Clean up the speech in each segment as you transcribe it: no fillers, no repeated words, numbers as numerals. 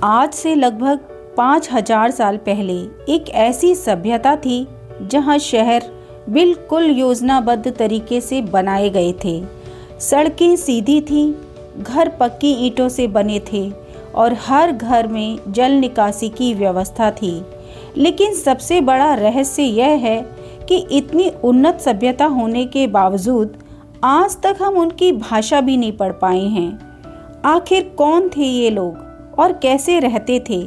आज से लगभग 5000 साल पहले एक ऐसी सभ्यता थी जहां शहर बिल्कुल योजनाबद्ध तरीके से बनाए गए थे। सड़कें सीधी थी, घर पक्की ईंटों से बने थे और हर घर में जल निकासी की व्यवस्था थी। लेकिन सबसे बड़ा रहस्य यह है कि इतनी उन्नत सभ्यता होने के बावजूद आज तक हम उनकी भाषा भी नहीं पढ़ पाए हैं। आखिर कौन थे ये लोग और कैसे रहते थे,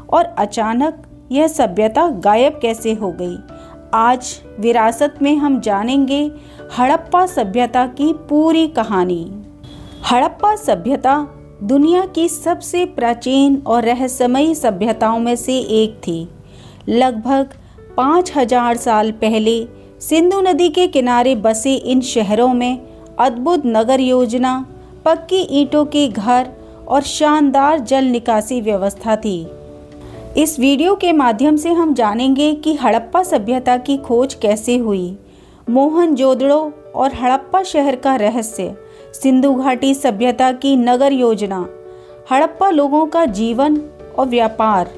और अचानक यह सभ्यता गायब कैसे हो गई? आज विरासत में हम जानेंगे हड़प्पा सभ्यता की पूरी कहानी। हड़प्पा सभ्यता दुनिया की सबसे प्राचीन और रहस्यमयी सभ्यताओं में से एक थी। लगभग 5000 साल पहले सिंधु नदी के किनारे बसे इन शहरों में अद्भुत नगर योजना, पक्की ईंटों के घर और शानदार जल निकासी व्यवस्था थी। इस वीडियो के माध्यम से हम जानेंगे कि हड़प्पा सभ्यता की खोज कैसे हुई, मोहनजोदड़ो और हड़प्पा शहर का रहस्य, सिंधु घाटी सभ्यता की नगर योजना, हड़प्पा लोगों का जीवन और व्यापार,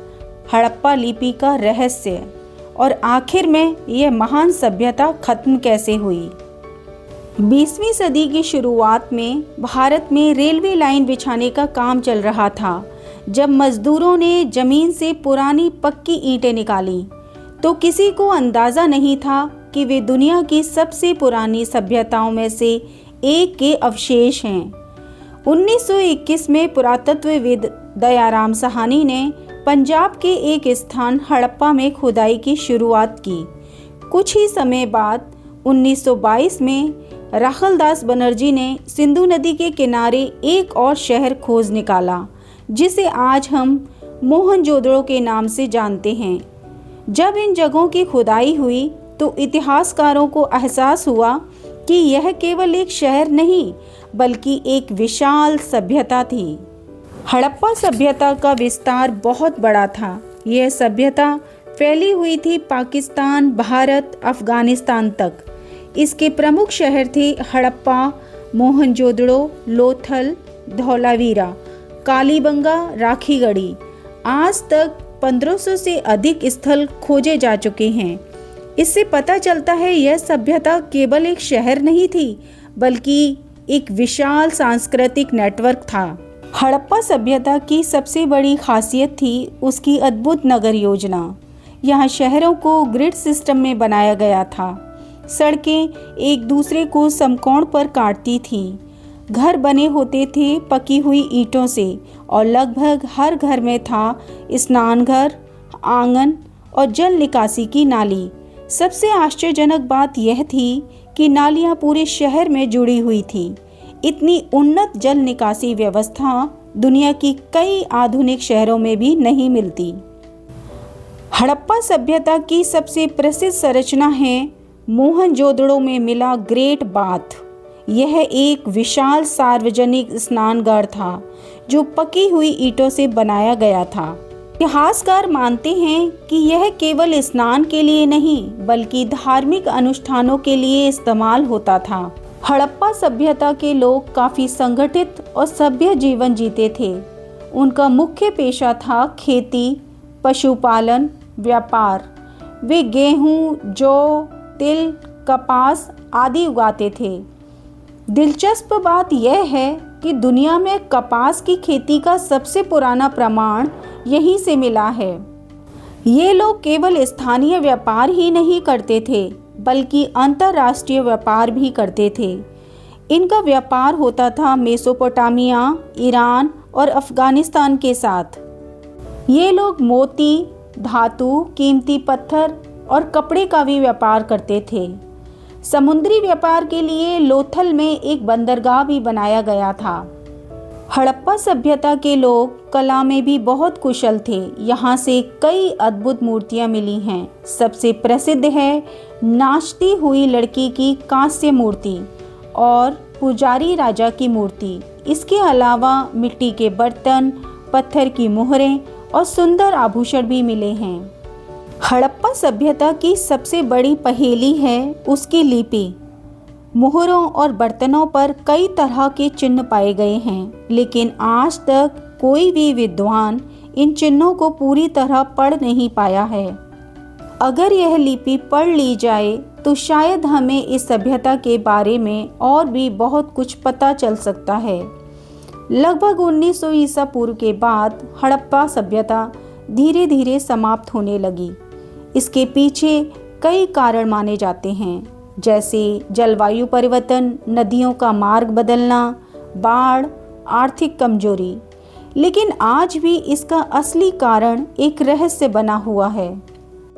हड़प्पा लिपि का रहस्य और आखिर में यह महान सभ्यता खत्म कैसे हुई। 20वीं सदी की शुरुआत में भारत में रेलवे लाइन बिछाने का काम चल रहा था। जब मजदूरों ने जमीन से पुरानी पक्की ईंटें निकाली तो किसी को अंदाज़ा नहीं था कि वे दुनिया की सबसे पुरानी सभ्यताओं में से एक के अवशेष हैं। 1921 में पुरातत्वविद दयाराम साहनी ने पंजाब के एक स्थान हड़प्पा में खुदाई की शुरुआत की। कुछ ही समय बाद 1922 में राखलदास बनर्जी ने सिंधु नदी के किनारे एक और शहर खोज निकाला, जिसे आज हम मोहनजोदड़ो के नाम से जानते हैं। जब इन जगहों की खुदाई हुई तो इतिहासकारों को एहसास हुआ कि यह केवल एक शहर नहीं बल्कि एक विशाल सभ्यता थी। हड़प्पा सभ्यता का विस्तार बहुत बड़ा था। यह सभ्यता फैली हुई थी पाकिस्तान, भारत, अफगानिस्तान तक। इसके प्रमुख शहर थे हड़प्पा, मोहनजोदड़ो, लोथल, धौलावीरा, कालीबंगा, राखीगढ़ी। आज तक 1500 से अधिक स्थल खोजे जा चुके हैं। इससे पता चलता है यह सभ्यता केवल एक शहर नहीं थी बल्कि एक विशाल सांस्कृतिक नेटवर्क था। हड़प्पा सभ्यता की सबसे बड़ी खासियत थी उसकी अद्भुत नगर योजना। यहाँ शहरों को ग्रिड सिस्टम में बनाया गया था। सड़कें एक दूसरे को समकोण पर काटती थीं। घर बने होते थे पकी हुई ईंटों से और लगभग हर घर में था स्नानघर, आंगन और जल निकासी की नाली। सबसे आश्चर्यजनक बात यह थी कि नालियाँ पूरे शहर में जुड़ी हुई थी। इतनी उन्नत जल निकासी व्यवस्था दुनिया की कई आधुनिक शहरों में भी नहीं मिलती। हड़प्पा सभ्यता की सबसे प्रसिद्ध संरचना है मोहनजोदड़ो में मिला ग्रेट बाथ। यह एक विशाल सार्वजनिक स्नानघर था जो पकी हुई ईंटों से बनाया गया था। इतिहासकार मानते हैं कि यह केवल स्नान के लिए नहीं बल्कि धार्मिक अनुष्ठानों के लिए इस्तेमाल होता था। हड़प्पा सभ्यता के लोग काफ़ी संगठित और सभ्य जीवन जीते थे। उनका मुख्य पेशा था खेती, पशुपालन, व्यापार। वे गेहूं, जौ, तिल, कपास आदि उगाते थे। दिलचस्प बात यह है कि दुनिया में कपास की खेती का सबसे पुराना प्रमाण यहीं से मिला है। ये लोग केवल स्थानीय व्यापार ही नहीं करते थे बल्कि अंतर्राष्ट्रीय व्यापार भी करते थे। इनका व्यापार होता था मेसोपोटामिया, ईरान और अफगानिस्तान के साथ। ये लोग मोती, धातु, कीमती पत्थर और कपड़े का भी व्यापार करते थे। समुद्री व्यापार के लिए लोथल में एक बंदरगाह भी बनाया गया था। हड़प्पा सभ्यता के लोग कला में भी बहुत कुशल थे। यहाँ से कई अद्भुत मूर्तियाँ मिली हैं। सबसे प्रसिद्ध है नाचती हुई लड़की की कांस्य मूर्ति और पुजारी राजा की मूर्ति। इसके अलावा मिट्टी के बर्तन, पत्थर की मोहरें और सुंदर आभूषण भी मिले हैं। हड़प्पा सभ्यता की सबसे बड़ी पहेली है उसकी लिपि। मोहरों और बर्तनों पर कई तरह के चिन्ह पाए गए हैं, लेकिन आज तक कोई भी विद्वान इन चिन्हों को पूरी तरह पढ़ नहीं पाया है। अगर यह लिपि पढ़ ली जाए तो शायद हमें इस सभ्यता के बारे में और भी बहुत कुछ पता चल सकता है। लगभग 1900 ईसा पूर्व के बाद हड़प्पा सभ्यता धीरे धीरे समाप्त होने लगी। इसके पीछे कई कारण माने जाते हैं, जैसे जलवायु परिवर्तन, नदियों का मार्ग बदलना, बाढ़, आर्थिक कमजोरी। लेकिन आज भी इसका असली कारण एक रहस्य बना हुआ है।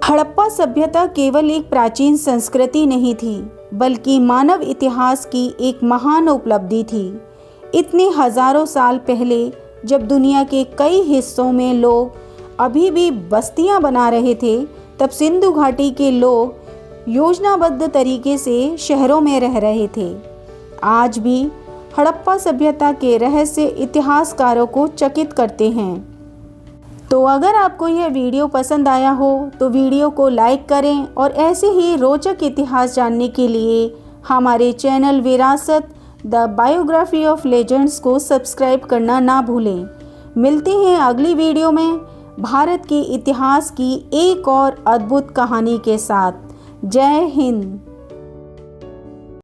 हड़प्पा सभ्यता केवल एक प्राचीन संस्कृति नहीं थी, बल्कि मानव इतिहास की एक महान उपलब्धि थी। इतने हजारों साल पहले जब दुनिया के कई हिस्सों में लोग अभी भी बस्तियां बना रहे थे, तब सिंधु घाटी के लोग योजनाबद्ध तरीके से शहरों में रह रहे थे। आज भी हड़प्पा सभ्यता के रहस्य इतिहासकारों को चकित करते हैं। तो अगर आपको यह वीडियो पसंद आया हो तो वीडियो को लाइक करें और ऐसे ही रोचक इतिहास जानने के लिए हमारे चैनल विरासत द बायोग्राफी ऑफ लेजेंड्स को सब्सक्राइब करना ना भूलें। मिलते हैं अगली वीडियो में भारत के इतिहास की एक और अद्भुत कहानी के साथ। जय हिंद।